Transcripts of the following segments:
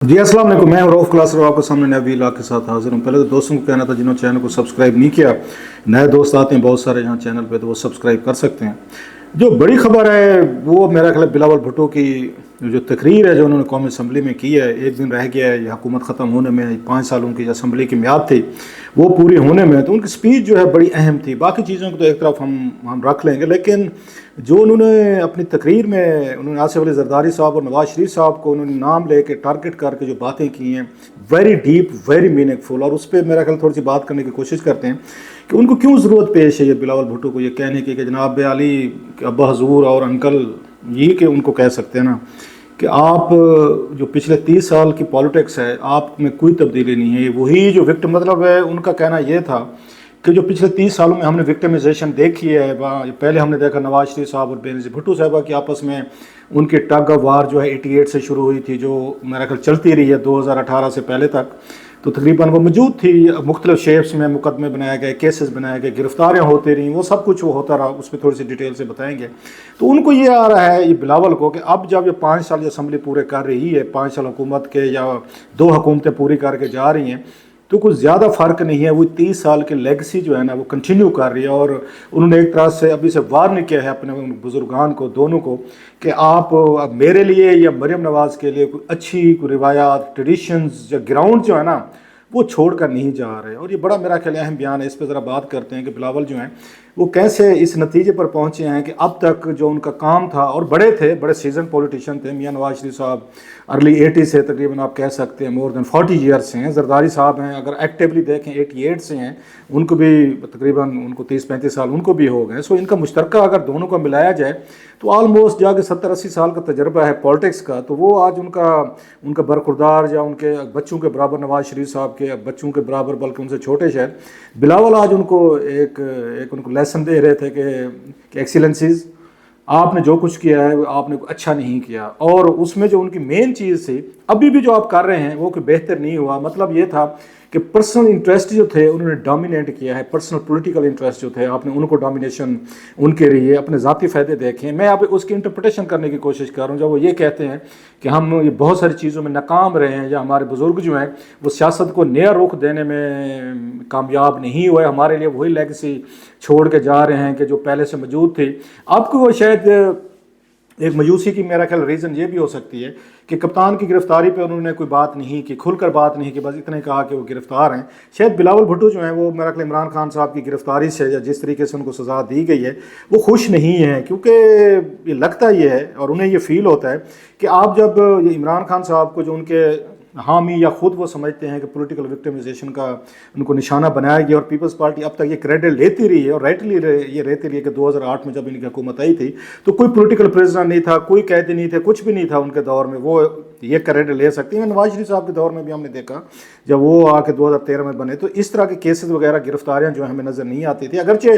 जी अस्सलाम वालेकुम। मैं रऊफ क्लास आपके सामने नया व्लॉग के साथ हाजिर हूँ। पहले तो दोस्तों को कहना था जिन्होंने चैनल को सब्सक्राइब नहीं किया, नए दोस्त आते हैं बहुत सारे यहाँ चैनल पे, तो वो सब्सक्राइब कर सकते हैं। जो बड़ी खबर है वो मेरा ख्याल बिलावल भुट्टो की जो तकरीर है जो उन्होंने कौमी असम्बली में की है, एक दिन रह गया है ये हुकूमत ख़त्म होने में, 5 सालों की असम्बली की मियाद थी वो पूरी होने में, तो उनकी स्पीच जो है बड़ी अहम थी। बाकी चीज़ों को तो एक तरफ हम रख लेंगे, लेकिन जो उन्होंने अपनी तकरीर में उन्होंने आसिफ अली जरदारी साहब और नवाज शरीफ साहब को उन्होंने नाम लेके टारगेट करके जो बातें की हैं, वेरी डीप वेरी मीनिंगफुल, और उस पर मेरा ख्याल थोड़ी सी बात करने की कोशिश करते हैं कि उनको क्यों ज़रूरत पेश है ये बिलावल भुट्टो को ये कहने की कि जनाब अली अब्बा हजूर और अंकल, ये कि उनको कह सकते हैं ना कि आप जो पिछले 30 साल की पॉलिटिक्स है आप में कोई तब्दीली नहीं है, वही जो विक्टिम, मतलब है उनका कहना ये था कि जो पिछले 30 सालों में हमने विक्टिमाइजेशन देखी है, पहले हमने देखा नवाज शरीफ साहब और बेनज़ीर भुट्टो साहबा की आपस में उनकी टग ऑफ वार जो है 88 से शुरू हुई थी, जो मेरा ख्याल चलती रही है 2018 से पहले तक, तो तकरीबन वो मौजूद थी। मुख्तलिफ शेप्स में मुकदमे बनाए गए, केसेस बनाए गए, गिरफ्तारियाँ होती रहीं, वो सब कुछ वो होता रहा, उस पर थोड़ी सी डिटेल से बताएंगे। तो उनको ये आ रहा है ये बिलावल को कि अब जब ये 5 साल असम्बली पूरे कर रही है, 5 साल हुकूमत के या 2 हुकूमतें पूरी करके जा रही हैं, तो कुछ ज़्यादा फ़र्क नहीं है, वो 30 साल की लेगेसी जो है ना वो कंटिन्यू कर रही है। और उन्होंने एक तरह से अभी से वार्न किया है अपने बुजुर्गान को, दोनों को, कि आप अब मेरे लिए या मरियम नवाज़ के लिए कोई अच्छी कोई रिवायात, ट्रेडिशंस या ग्राउंड जो है ना वो छोड़ कर नहीं जा रहे। और ये बड़ा मेरा ख्याल अहम बयान है, इस पर ज़रा बात करते हैं कि बिलावल जो हैं वो कैसे इस नतीजे पर पहुँचे हैं कि अब तक जो उनका काम था, और बड़े थे, बड़े सीजन पॉलिटिशियन थे, मियाँ नवाज शरीफ साहब अर्ली 80 से तकरीबन आप कह सकते हैं मोर देन 40 ईयर्स से हैं। जरदारी साहब हैं अगर एक्टिवली देखें 88 से हैं, उनको भी तकरीबन उनको 30-35 साल उनको भी हो गए। सो इनका मुश्तरका अगर दोनों को मिलाया जाए तो ऑलमोस्ट जाके 70-80 साल का तजर्बा है पॉलिटिक्स का। तो वो आज उनका बरखुरदार या उनके बच्चों के बराबर, नवाज शरीफ साहब के बच्चों के बराबर बल्कि उनसे छोटे शायद, बिलावल आज उनको एक उनको लेसन दे रहे थे कि एक्सीलेंसीज आपने जो कुछ किया है आपने अच्छा नहीं किया। और उसमें जो उनकी मेन चीज़ थी, अभी भी जो आप कर रहे हैं वो कोई बेहतर नहीं हुआ। मतलब ये था कि पर्सनल इंटरेस्ट जो थे उन्होंने डोमिनेट किया है, पर्सनल पॉलिटिकल इंटरेस्ट जो थे आपने उनको डोमिनेशन उनके लिए अपने ज़ाती फ़ायदे देखे। मैं आप उसकी इंटरप्रिटेशन करने की कोशिश कर रहा हूँ। जब वो ये कहते हैं कि हम ये बहुत सारी चीज़ों में नाकाम रहे हैं, या हमारे बुज़ुर्ग जो हैं वो सियासत को नया रुख देने में कामयाब नहीं हुए, हमारे लिए वही लेगेसी छोड़ के जा रहे हैं कि जो पहले से मौजूद थी। आपको वो शायद एक मायूसी की मेरा ख्याल रीज़न ये भी हो सकती है कि कप्तान की गिरफ्तारी पे उन्होंने कोई बात नहीं की, खुलकर बात नहीं की, बस इतने कहा कि वो गिरफ्तार हैं। शायद बिलावल भुट्टो जो हैं वो मेरा ख्याल इमरान खान साहब की गिरफ्तारी से या जिस तरीके से उनको सज़ा दी गई है वो खुश नहीं हैं, क्योंकि ये लगता ये है और उन्हें ये फ़ील होता है कि आप जब ये इमरान खान साहब को जो उनके हामी या ख़ुद वो समझते हैं कि पॉलिटिकल विक्टिमाइजेशन का उनको निशाना बनाया गया, और पीपल्स पार्टी अब तक ये क्रेडिट लेती रही है और राइटली ये रहती रही है कि 2008 में जब इनकी हुकूमत आई थी तो कोई पॉलिटिकल प्रिजनर नहीं था, कोई कैदी नहीं थे, कुछ भी नहीं था उनके दौर में, वो ये क्रेडिट ले सकती हैं। नवाज शरीफ साहब के दौर में भी हमने देखा जब वो आके 2013 में बने तो इस तरह के केसेस वगैरह गिरफ्तारियाँ जो हमें नज़र नहीं आती थी। अगरचे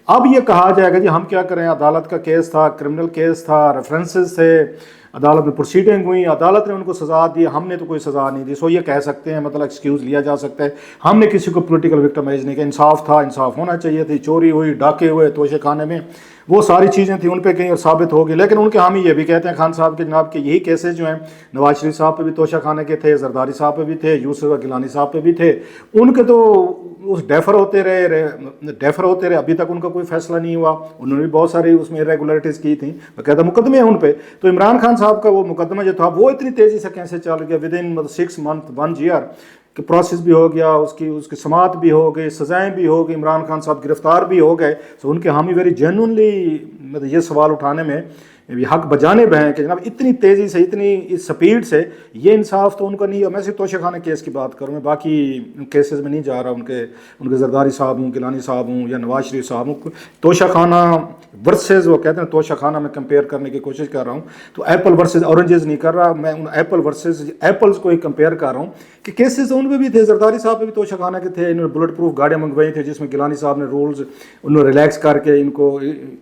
अब ये कहा जाएगा जी हम क्या करें, अदालत का केस था, क्रिमिनल केस था, रेफरेंसेस थे, अदालत में प्रोसीडिंग हुई, अदालत ने उनको सज़ा दी, हमने तो कोई सज़ा नहीं दी। सो ये कह सकते हैं, मतलब एक्सक्यूज़ लिया जा सकता है, हमने किसी को पॉलिटिकल विक्टिमाइज नहीं किया, इंसाफ था, इंसाफ होना चाहिए थी, चोरी हुई, डाके हुए तोशे खाने में, वो सारी चीज़ें थी उन पर कहीं और साबित होगी। लेकिन उनके हामी ये भी कहते हैं खान साहब के जनाब के यही केसेस जो हैं नवाज शरीफ साहब पे भी तोशा खाने के थे, जरदारी साहब पे भी थे, यूसुफ गिलानी साहब पे भी थे, उनके तो उस डेफर होते रहे, अभी तक उनका कोई फैसला नहीं हुआ। उन्होंने भी बहुत सारी उसमें इरेगुलरिटीज़ की थी, बाकायदा मुकदमे हैं उन पर। तो इमरान खान साहब का वो मुकदमा जो था वो इतनी तेज़ी से कैसे चल गया, विद इन 6 मंथ 1 ईयर कि प्रोसेस भी हो गया, उसकी समाअत भी हो गई, सज़ाएँ भी हो गई, इमरान खान साहब गिरफ्तार भी हो गए। तो उनके हामी वेरी जेन्युइनली मतलब ये सवाल उठाने में हक बजाने हैं कि जनाब इतनी तेज़ी से, इतनी इस स्पीड से ये इंसाफ तो उनका नहीं है। मैं सिर्फ तोशा खाने केस की बात करूँ, मैं बाकी केसेस में नहीं जा रहा, उनके जरदारी साहब हूँ, गिलानी साहब हूँ या नवाज शरीफ साहब हूँ। तोशा खाना वर्सेस वो कहते हैं तोशा खाना में कंपेयर करने की कोशिश कर रहा हूँ, तो एप्पल वर्सेस ऑरेंजेस नहीं कर रहा, मैं उन एप्पल वर्सेस एप्पल्स को ही कंपेयर कर रहा हूँ कि केसेस उन पर भी थे, जरदारी साहब पे भी तोशा खाना के थे। इन्होंने बुलेट प्रूफ गाड़ियाँ मंगवाई थी जिसमें गिलानी साहब ने रूल्स उन्होंने रिलैक्स करके इनको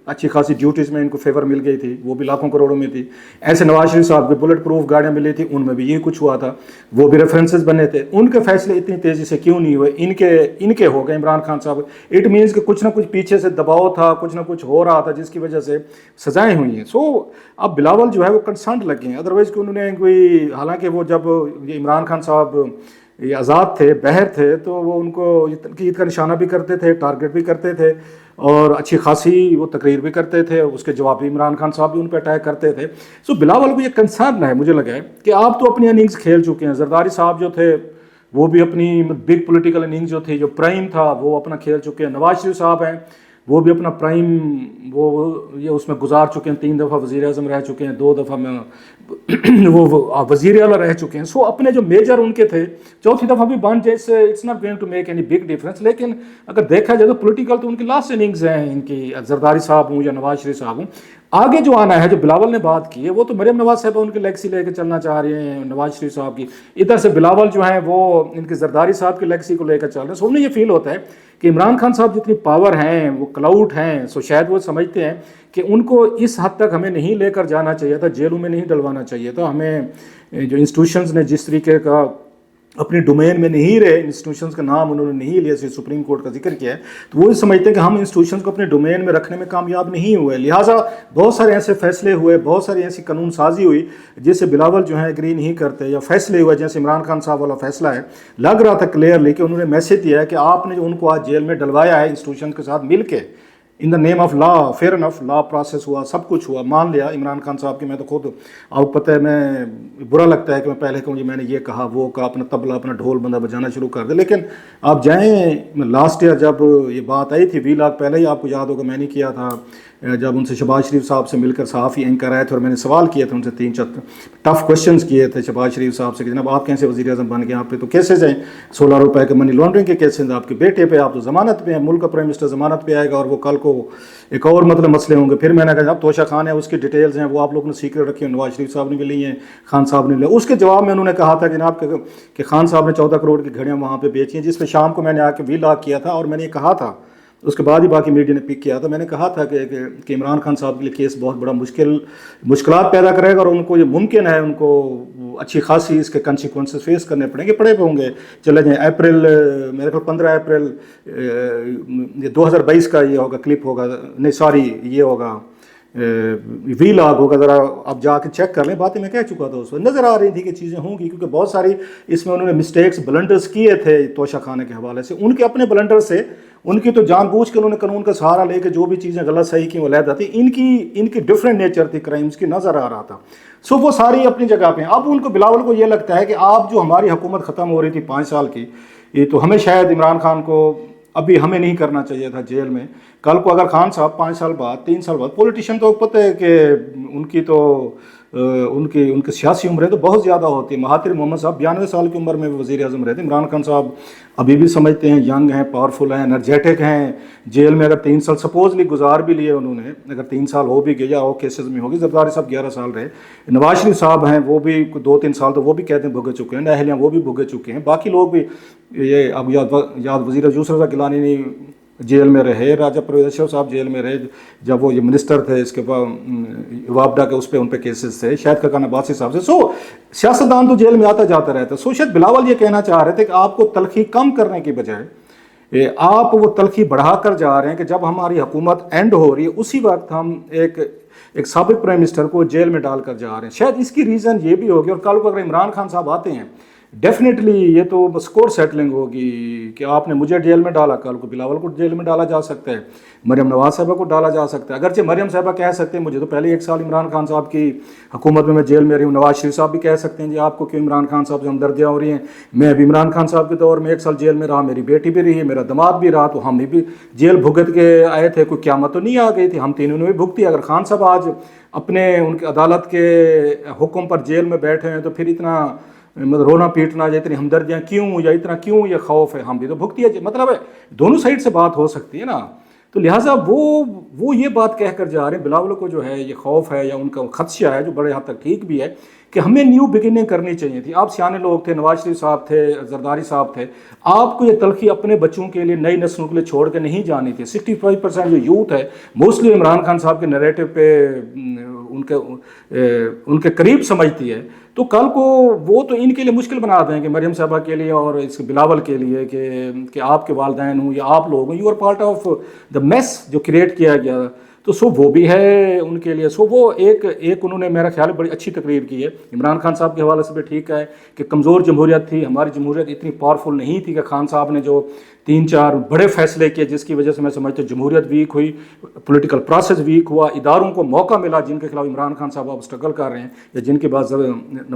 अच्छी खासी ड्यूटीज़ में इनको फेवर मिल गई थी, वो वो भी लाखों करोड़ों में थी। ऐसे नवाज शरीफ साहब की बुलेट प्रूफ गाड़ियाँ मिली थी, उनमें भी यही कुछ हुआ था, वो भी रेफरेंसेस बने थे। उनके फैसले इतनी तेज़ी से क्यों नहीं हुए, इनके हो गए इमरान खान साहब। इट मीन्स कि कुछ ना कुछ पीछे से दबाव था, कुछ ना कुछ हो रहा था जिसकी वजह से सजाएं हुई हैं। सो अब बिलावल जो है वो कंसर्न लगे हैं, अदरवाइज कि उन्होंने कोई, हालांकि वो जब ये इमरान खान साहब ये आज़ाद थे, बहर थे, तो वो उनको ईद का निशाना भी करते थे, टारगेट भी करते थे, और अच्छी खासी वो तकरीर भी करते थे, उसके जवाब भी इमरान खान साहब भी उन पर अटैक करते थे। सो बिलावल को ये कंसर्न है, मुझे लगा है कि आप तो अपनी इनिंग्स खेल चुके हैं। जरदारी साहब जो थे वो भी अपनी बिग पॉलिटिकल इनिंग्स जो थी, जो प्राइम था, वो अपना खेल चुके हैं। नवाज शरीफ साहब हैं, वो भी अपना प्राइम वो ये उसमें गुजार चुके हैं, 3 दफ़ा वज़ीर आज़म रह चुके हैं, 2 दफ़ा में वो वज़ीर आला रह चुके हैं। सो अपने जो मेजर उनके थे, चौथी दफ़ा भी बन जाए, it's not going to make any big difference. लेकिन अगर देखा जाए तो पॉलिटिकल तो उनकी लास्ट इनिंग्स हैं, इनकी जरदारी साहब हूँ या नवाज शरीफ साहब हूँ। आगे जो आना है, जो बिलावल ने बात की है, वो तो मरियम नवाज साहब उनकी लेगसी लेके चलना चाह रहे हैं नवाज शरीफ साहब की। इधर से बिलावल जो है वो इनके जरदारी साहब की लेगसी को लेकर चल रहे हैं। सो उन्हें ये फील होता है कि इमरान खान साहब जितनी पावर हैं, वो क्लाउड हैं, सो शायद वो समझते हैं कि उनको इस हद तक हमें नहीं लेकर जाना चाहिए था, जेलों में नहीं डलवाना चाहिए था हमें। जो इंस्टीट्यूशंस ने जिस तरीके का अपने डोमेन में नहीं रहे, इंस्टीट्यूशंस का नाम उन्होंने नहीं लिया, जैसे सुप्रीम कोर्ट का जिक्र किया है, तो वो समझते हैं कि हम इंस्टीट्यूशंस को अपने डोमेन में रखने में कामयाब नहीं हुए। लिहाजा बहुत सारे ऐसे फैसले हुए, बहुत सारी ऐसी कानून साजी हुई जिससे बिलावल जो है एग्री नहीं करते, या फैसले हुए जैसे इमरान खान साहब वाला फैसला है, लग रहा था क्लियरली कि उन्होंने मैसेज दिया है कि आपने जो उनको आज जेल में डलवाया है इंस्टीट्यूशन के साथ मिल के, in the name of law, fair enough law process हुआ, सब कुछ हुआ, मान लिया इमरान खान साहब की। मैं तो खुद, आपको पता है, मैं बुरा लगता है कि मैं पहले कहूँ मैंने ये कहा वो कहा, अपना तबला अपना ढोल बंदा बजाना शुरू कर दे। लेकिन आप जाएँ, लास्ट ईयर जब ये बात आई थी 20 लाख पहले ही, आपको याद होगा मैंने किया था, जब उनसे शहबाज शरीफ साहब से मिलकर सहाफ़ी एंकर आए थे और मैंने सवाल किए थे उनसे, 3-4 टफ क्वेश्चंस किए थे शहबाज शरीफ साहब से कि जनाब आप कैसे वज़ीर आज़म बन गए, आप पे तो केसेज हैं, 16 रुपए के मनी लॉन्ड्रिंग के केसेज, आपके बेटे पे, आप तो ज़मानत पे हैं, मुल्क का प्राइम मिनिस्टर ज़मानत पे आएगा और वो कल को एक और मतलब मसले होंगे। फिर मैंने कहा जनाब तोशा खान है, उसकी डिटेल्स हैं, वो आप लोगों ने सीक्रेट रखी है, नवाज शरीफ साहब ने भी ली हैं, खान साहब ने लिया। उसके जवाब में उन्होंने कहा था जनाब कि खान साहब ने 14 करोड़ की घड़ियाँ वहाँ पर बेची हैं, जिस पर शाम को मैंने आके 20 लाख किया था। और मैंने ये कहा था, उसके बाद ही बाकी मीडिया ने पिक किया, तो मैंने कहा था कि इमरान खान साहब के लिए केस बहुत बड़ा मुश्किलात पैदा करेगा, और उनको ये मुमकिन है उनको अच्छी खासी इसके कंसिक्वेंसेस फेस करने पड़ेंगे, पड़े होंगे। चले जाएँ अप्रैल, मेरे ख्याल 15 अप्रैल 2022 का ये होगा, क्लिप होगा, नहीं सॉरी ये होगा वीलॉग होगा, ज़रा आप जाके चेक कर लें। बातें मैं कह चुका था, उस वक्त नज़र आ रही थी कि चीज़ें होंगी, क्योंकि बहुत सारी इसमें उन्होंने मिस्टेक्स ब्लंडर्स किए थे तोशा खाने के हवाले से। उनके अपने ब्लंडर से, उनकी तो जानबूझ के उन्होंने कानून का सहारा लेके जो भी चीज़ें गलत सही की वो लहदा थी, इनकी डिफरेंट नेचर थी क्राइम्स की, नज़र आ रहा था। सो वो सारी अपनी जगह पे। अब उनको बिलावल को ये लगता है कि आप जो हमारी हुकूमत ख़त्म हो रही थी 5 साल की, ये तो हमें शायद इमरान खान को अभी हमें नहीं करना चाहिए था जेल में। कल को अगर खान साहब 5 साल बाद, 3 साल बाद, पॉलिटिशियन तो पता है कि उनकी तो उनकी सियासी उम्रें तो बहुत ज़्यादा होती है। महातिर मोहम्मद साहब 92 साल की उम्र में वज़ीर आज़म रहे थे। इमरान खान साहब अभी भी समझते हैं, यंग हैं, पावरफुल हैं, एनर्जेटिक हैं। जेल में अगर 3 साल सपोजली गुजार भी लिए उन्होंने, अगर 3 साल हो भी गया और केसेस में होगी। जरदारी साहब 11 साल रहे। नवाज शरीफ साहब हैं, वो भी 2-3 साल तो वो भी कहते हैं भुगे चुके हैं। अहलियाँ वो भी भुगे चुके हैं। बाकी लोग भी, ये अब याद वज़ीर यूसुफ गिलानी नहीं जेल में रहे, राजा परवेज़ अशरफ साहब जेल में रहे जब वो ये मिनिस्टर थे, इसके बाद वापडा के उस पर उन पर केसेस थे, शायद खकान अब्बासी साहब से। सो सियासतदान तो जेल में आता जाता रहता है। सो शायद बिलावल ये कहना चाह रहे थे कि आपको तलखी कम करने की बजाय आप वो तलखी बढ़ाकर जा रहे हैं कि जब हमारी हुकूमत एंड हो रही है उसी वक्त हम एक साबिक प्राइम मिनिस्टर को जेल में डालकर जा रहे हैं। शायद इसकी रीज़न ये भी होगी। और कल को अगर इमरान खान साहब आते हैं, डेफिनेटली ये तो स्कोर सेटलिंग होगी कि आपने मुझे जेल में डाला, कल को बिलावल को जेल में डाला जा सकता है, मरियम नवाज साहबा को डाला जा सकता है। अगरचे मरियम साहबा कह सकते हैं मुझे तो पहले 1 साल इमरान खान साहब की हुकूमत में मैं जेल में रही हूँ। नवाज शरीफ साहब भी कह सकते हैं जी आपको क्यों इमरान खान साहब से हमदर्दियाँ हो रही हैं, मैं भी इमरान खान साहब के दौर में 1 साल जेल में रहा, मेरी बेटी भी रही, मेरा दामाद भी रहा, तो हमने भी जेल भुगत के आए थे, कोई क़यामत तो नहीं आ गई थी, हम तीनों ने भी भुगती। अगर खान साहब आज अपने उनके अदालत के हुक्म पर जेल में बैठे हैं तो फिर इतना मतलब रोना पीटना या इतनी हमदर्दियाँ क्यों, या इतना क्यों ये खौफ है, हम भी तो भुगती है। मतलब है दोनों साइड से बात हो सकती है ना। तो लिहाजा वो ये बात कह कर जा रहे हैं, बिलावल को जो है ये खौफ है या उनका खदशा है, जो बड़े हद तक ठीक भी है, कि हमें न्यू बिगिनिंग करनी चाहिए थी। आप सियाने लोग थे, नवाज शरीफ साहब थे, जरदारी साहब थे, आपको ये तलखी अपने बच्चों के लिए, नई नस्लों के लिए छोड़ के नहीं जानी थी। 65% जो यूथ है मोस्टली इमरान खान साहब के नैरेटिव पे ان کے قریب سمجھتی ہے، تو کل کو وہ تو ان کے لیے مشکل بنا دیں کہ مریم صاحبہ کے لیے اور اس بلاول کے لیے کہ آپ کے والدین ہوں یا آپ لوگ ہوں، you are part of the mess جو کریٹ کیا گیا، تو سو وہ بھی ہے ان کے لیے. سو وہ ایک انہوں نے میرا خیال ہے بڑی اچھی تقریر کی ہے. عمران خان صاحب کے حوالے سے بھی ٹھیک ہے کہ کمزور جمہوریت تھی، ہماری جمہوریت اتنی پاورفل نہیں تھی کہ خان صاحب نے جو 3-4 بڑے فیصلے کیے جس کی وجہ سے میں سمجھتا ہوں جمہوریت ویک ہوئی، پولیٹیکل پروسیس ویک ہوا، اداروں کو موقع ملا جن کے خلاف عمران خان صاحب اب اسٹرگل کر رہے ہیں، یا جن کے بعد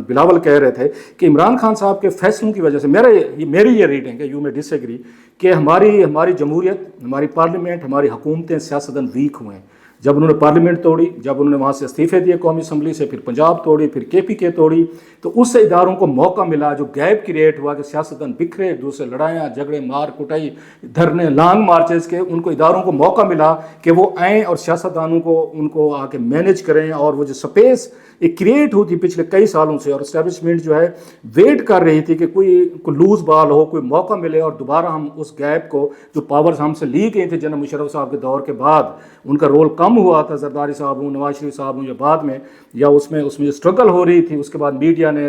بلاول کہہ رہے تھے کہ عمران خان صاحب کے فیصلوں کی وجہ سے میری یہ ریڈنگ ہے، یو میں ڈس ایگری، کہ ہماری جمہوریت، ہماری پارلیمنٹ، ہماری حکومتیں سیاستاً ویک ہوئے ہیں. جب انہوں نے پارلیمنٹ توڑی، جب انہوں نے وہاں سے استعفے دیے قومی اسمبلی سے، پھر پنجاب توڑی، پھر KPK توڑی، تو اس سے اداروں کو موقع ملا، جو گیپ کریٹ ہوا کہ سیاستاً بکھرے، ایک دوسرے لڑائیاں جھگڑے مار کٹائی دھرنے لانگ مارچز کے، ان کو اداروں کو موقع ملا کہ وہ آئیں اور سیاستدانوں کو ان کو آ کے مینیج کریں. اور وہ جو سپیس ایک کریٹ ہوتی پچھلے کئی سالوں سے، اور اسٹیبلشمنٹ جو ہے ویٹ کر رہی تھی کہ کوئی لوز بال ہو، کوئی موقع ملے اور دوبارہ ہم اس گیپ کو، جو پاورز ہم سے لی گئی تھی جنرل مشرف صاحب کے دور کے بعد، ان کا رول کم ہوا تھا، زرداری صاحب ہوں، نواز شریف صاحب ہوں، یا بعد میں، یا اس میں جو اسٹرگل ہو رہی تھی، اس کے بعد میڈیا نے،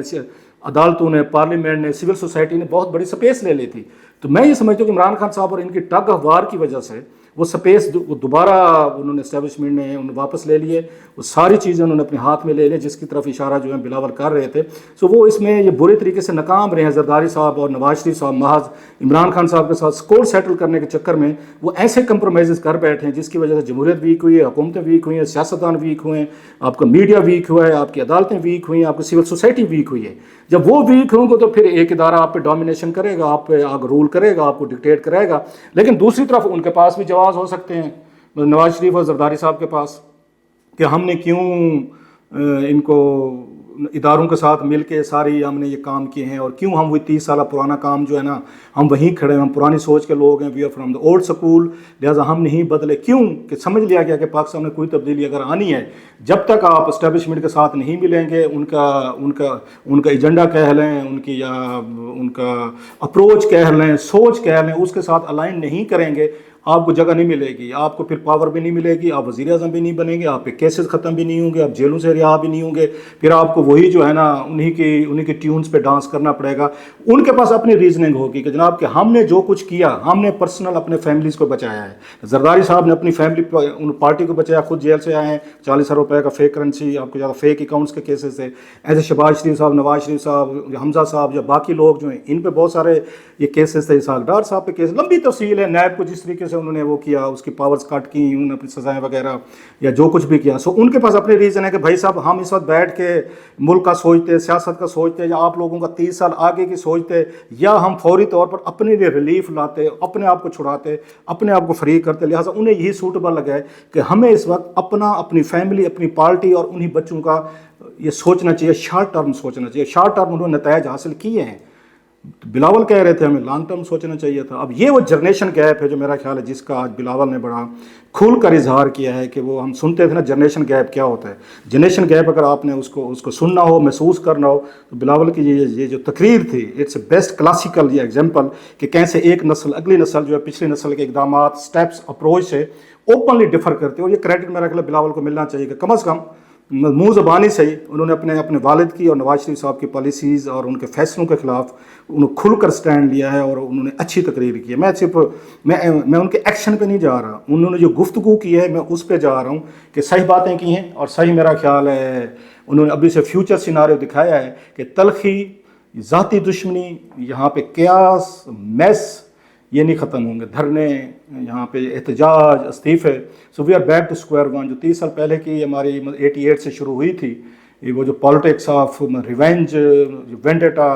عدالتوں نے، پارلیمنٹ نے، سول سوسائٹی نے بہت بڑی سپیس لے لی تھی. تو میں یہ سمجھتا ہوں کہ عمران خان صاحب اور ان کی ٹگ آف وار کی وجہ سے وہ سپیس دوبارہ انہوں نے اسٹیبلشمنٹ نے واپس لے لیے، وہ ساری چیزیں انہوں نے اپنے ہاتھ میں لے لی جس کی طرف اشارہ جو ہے بلاول کر رہے تھے. سو وہ اس میں یہ برے طریقے سے ناکام رہے ہیں. زرداری صاحب اور نواز شریف صاحب محض عمران خان صاحب کے ساتھ اسکور سیٹل کرنے کے چکر میں وہ ایسے کمپرومائزز کر بیٹھے ہیں جس کی وجہ سے جمہوریت ویک ہوئی ہے، حکومتیں ویک ہوئی ہیں، سیاستدان ویک ہوئے ہیں، آپ کا میڈیا ویک ہوا ہے، آپ کی عدالتیں ویک ہوئی ہیں، آپ کی سول سوسائٹی ویک ہوئی ہے. جب وہ ویک ہوں گے تو پھر ایک ادارہ آپ پہ ڈومینیشن کرے گا، آپ پہ رول کرے گا، آپ کو ڈکٹیٹ کرے گا. لیکن دوسری طرف ان کے پاس بھی جواز ہو سکتے ہیں، نواز شریف اور زرداری صاحب کے پاس، کہ ہم نے کیوں ان کو اداروں کے ساتھ مل کے ساری ہم نے یہ کام کیے ہیں، اور کیوں ہم وہی 30 سالہ پرانا کام جو ہے نا ہم وہیں کھڑے ہیں، ہم پرانی سوچ کے لوگ ہیں، we are from the old school, لہٰذا ہم نہیں بدلے. کیوں کہ سمجھ لیا گیا کہ پاکستان میں کوئی تبدیلی اگر آنی ہے، جب تک آپ اسٹیبلشمنٹ کے ساتھ نہیں ملیں گے، ان کا ایجنڈا کہہ لیں، ان کا اپروچ کہہ لیں، سوچ کہہ لیں، اس کے ساتھ الائن نہیں کریں گے، آپ کو جگہ نہیں ملے گی، آپ کو پھر پاور بھی نہیں ملے گی، آپ وزیر اعظم بھی نہیں بنیں گے، آپ پہ کیسز ختم بھی نہیں ہوں گے، آپ جیلوں سے رہا بھی نہیں ہوں گے، پھر آپ کو وہی جو ہے نا انہی کی ٹیونز پہ ڈانس کرنا پڑے گا. ان کے پاس اپنی ریزننگ ہوگی کہ جناب کہ ہم نے جو کچھ کیا، ہم نے پرسنل اپنے فیملیز کو بچایا ہے. زرداری صاحب نے اپنی فیملی پارٹی کو بچایا، خود جیل سے آئے ہیں، 40,000 روپے کا فیک کرنسی، آپ کو زیادہ فیک اکاؤنٹس کے کیسز تھے. ایسے شہباز شریف صاحب، نواز شریف صاحب، حمزہ صاحب، یا باقی لوگ جو ہیں ان پہ بہت سارے یہ کیسز تھے. اسحاق ڈار صاحب پہ کیس، لمبی تفصیل ہے. نیب کو جس طریقے سے انہوں نے وہ کیا، اس کی پاورز کٹ کی، انہوں نے اپنی سزائیں وغیرہ یا جو کچھ بھی کیا. سو ان کے پاس اپنے ریزن ہے کہ بھائی صاحب ہم اس وقت بیٹھ کے ملک کا سوچتے، سیاست کا سوچتے، یا آپ لوگوں کا 30 سال آگے کی سوچتے، یا ہم فوری طور پر اپنے لیے ریلیف لاتے، اپنے آپ کو چھڑاتے، اپنے آپ کو فری کرتے. لہٰذا انہیں یہی سوٹیبل لگا ہے کہ ہمیں اس وقت اپنی فیملی، اپنی پارٹی اور انہی بچوں کا یہ سوچنا چاہیے، شارٹ ٹرم سوچنا چاہیے. شارٹ ٹرم انہوں نے نتائج حاصل کیے ہیں. بلاول کہہ رہے تھے ہمیں لانگ ٹرم سوچنا چاہیے تھا. اب یہ وہ جنریشن گیپ ہے جو میرا خیال ہے جس کا آج بلاول نے بڑا کھل کر اظہار کیا ہے کہ وہ ہم سنتے تھے نا جنریشن گیپ کیا ہوتا ہے. جنریشن گیپ اگر آپ نے اس کو سننا ہو، محسوس کرنا ہو، تو بلاول کی یہ جو تقریر تھی، اٹس اے بیسٹ کلاسیکل یہ ایگزامپل کہ کیسے ایک نسل اگلی نسل جو ہے پچھلی نسل کے اقدامات، سٹیپس، اپروچ سے اوپنلی ڈفر کرتے. اور یہ کریڈٹ میرا خیال بلاول کو ملنا چاہیے کہ کم از کم منہ زبانی سے ہی انہوں نے اپنے والد کی اور نواز شریف صاحب کی پالیسیز اور ان کے فیصلوں کے خلاف انہوں نے کھل کر سٹینڈ لیا ہے، اور انہوں نے اچھی تقریر کی ہے. میں ان کے ایکشن پہ نہیں جا رہا، انہوں نے جو گفتگو کی ہے میں اس پہ جا رہا ہوں کہ صحیح باتیں کی ہیں، اور صحیح میرا خیال ہے انہوں نے ابھی سے فیوچر سیناریو دکھایا ہے کہ تلخی، ذاتی دشمنی، یہاں پہ قیاس، میس یہ نہیں ختم ہوں گے، دھرنے، یہاں پہ احتجاج، استعفے. So we are back to square one. جو 30 سال پہلے کی ہماری 88 سے شروع ہوئی تھی، وہ جو پالیٹکس آف ریونج، وینڈیٹا،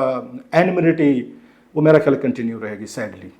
اینیمنیٹی، وہ میرا خیال کنٹینیو رہے گی سیڈلی.